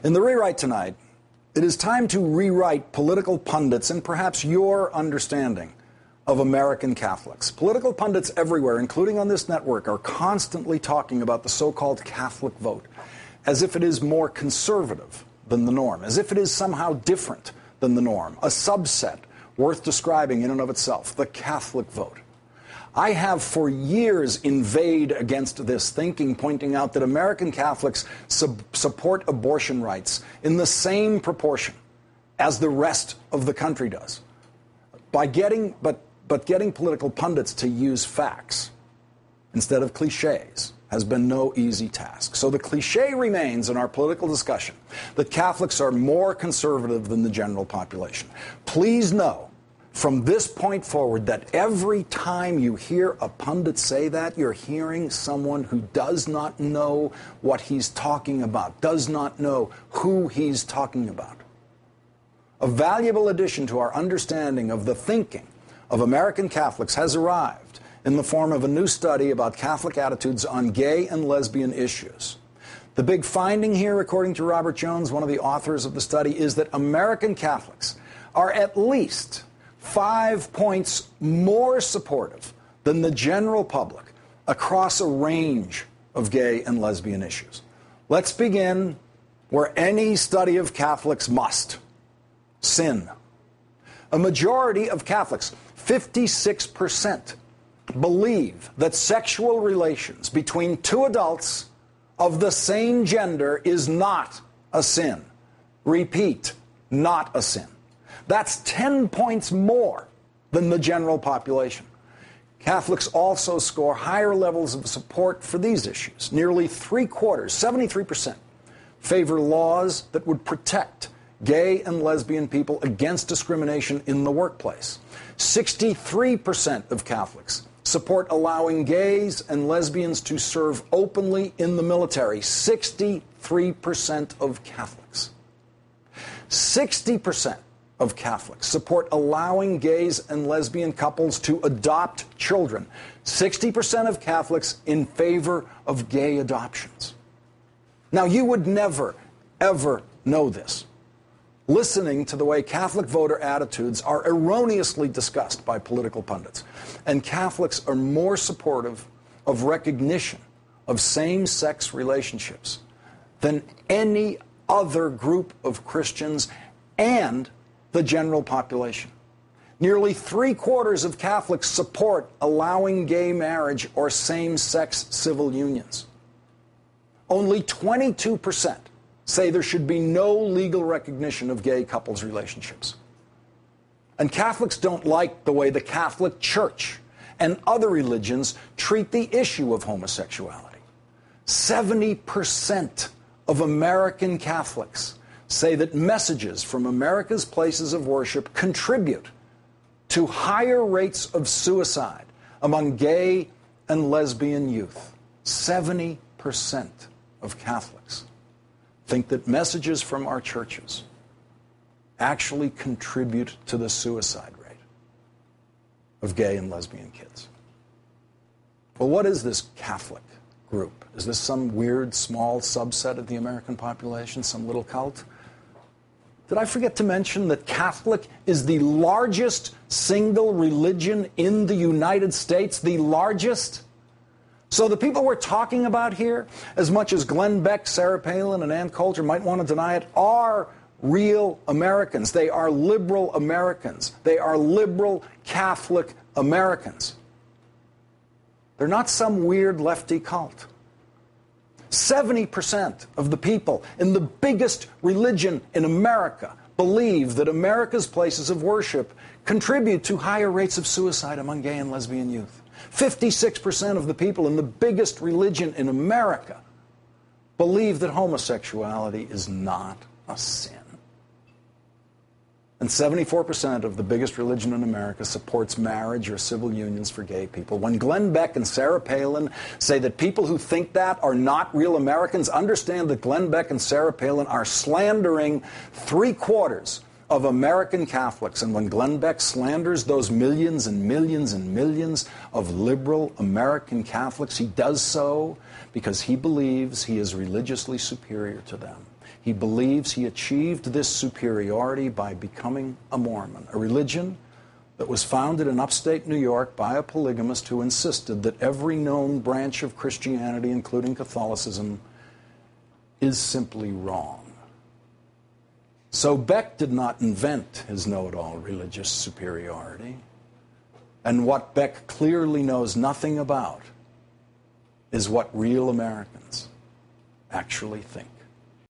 In the rewrite tonight, it is time to rewrite political pundits and perhaps your understanding of American Catholics. Political pundits everywhere, including on this network, are constantly talking about the so-called Catholic vote as if it is more conservative than the norm, as if it is somehow different than the norm, a subset worth describing in and of itself, the Catholic vote. I have for years inveighed against this thinking, pointing out that American Catholics support abortion rights in the same proportion as the rest of the country does. By getting political pundits to use facts instead of cliches has been no easy task. So the cliche remains in our political discussion that Catholics are more conservative than the general population. Please know from this point forward that every time you hear a pundit say that, you're hearing someone who does not know what he's talking about, does not know who he's talking about. A valuable addition to our understanding of the thinking of American Catholics has arrived in the form of a new study about Catholic attitudes on gay and lesbian issues. The big finding here, according to Robert Jones, one of the authors of the study, is that American Catholics are at least 5 points more supportive than the general public across a range of gay and lesbian issues. Let's begin where any study of Catholics must: sin. A majority of Catholics, 56%, believe that sexual relations between two adults of the same gender is not a sin. Repeat, not a sin. That's 10 points more than the general population. Catholics also score higher levels of support for these issues. Nearly 3/4, 73%, favor laws that would protect gay and lesbian people against discrimination in the workplace. 63% of Catholics support allowing gays and lesbians to serve openly in the military. 63% of Catholics. 60% of Catholics support allowing gays and lesbian couples to adopt children. 60% of Catholics in favor of gay adoptions. Now, you would never, ever know this listening to the way Catholic voter attitudes are erroneously discussed by political pundits. And Catholics are more supportive of recognition of same-sex relationships than any other group of Christians and the general population. Nearly 3/4 of Catholics support allowing gay marriage or same-sex civil unions. Only 22% say there should be no legal recognition of gay couples' relationships. And Catholics don't like the way the Catholic Church and other religions treat the issue of homosexuality. 70% of American Catholics say that messages from America's places of worship contribute to higher rates of suicide among gay and lesbian youth. 70% of Catholics think that messages from our churches actually contribute to the suicide rate of gay and lesbian kids. Well, what is this Catholic group? Is this some weird small subset of the American population, some little cult? Did I forget to mention that Catholic is the largest single religion in the United States? The largest? So the people we're talking about here, as much as Glenn Beck, Sarah Palin, and Ann Coulter might want to deny it, are real Americans. They are liberal Americans. They are liberal Catholic Americans. They're not some weird lefty cult. 70% of the people in the biggest religion in America believe that America's places of worship contribute to higher rates of suicide among gay and lesbian youth. 56% of the people in the biggest religion in America believe that homosexuality is not a sin. And 74% of the biggest religion in America supports marriage or civil unions for gay people. When Glenn Beck and Sarah Palin say that people who think that are not real Americans, understand that Glenn Beck and Sarah Palin are slandering 3/4 of American Catholics. And when Glenn Beck slanders those millions and millions and millions of liberal American Catholics, he does so because he believes he is religiously superior to them. He believes he achieved this superiority by becoming a Mormon, a religion that was founded in upstate New York by a polygamist who insisted that every known branch of Christianity, including Catholicism, is simply wrong. So Beck did not invent his know-it-all religious superiority. And what Beck clearly knows nothing about is what real Americans actually think.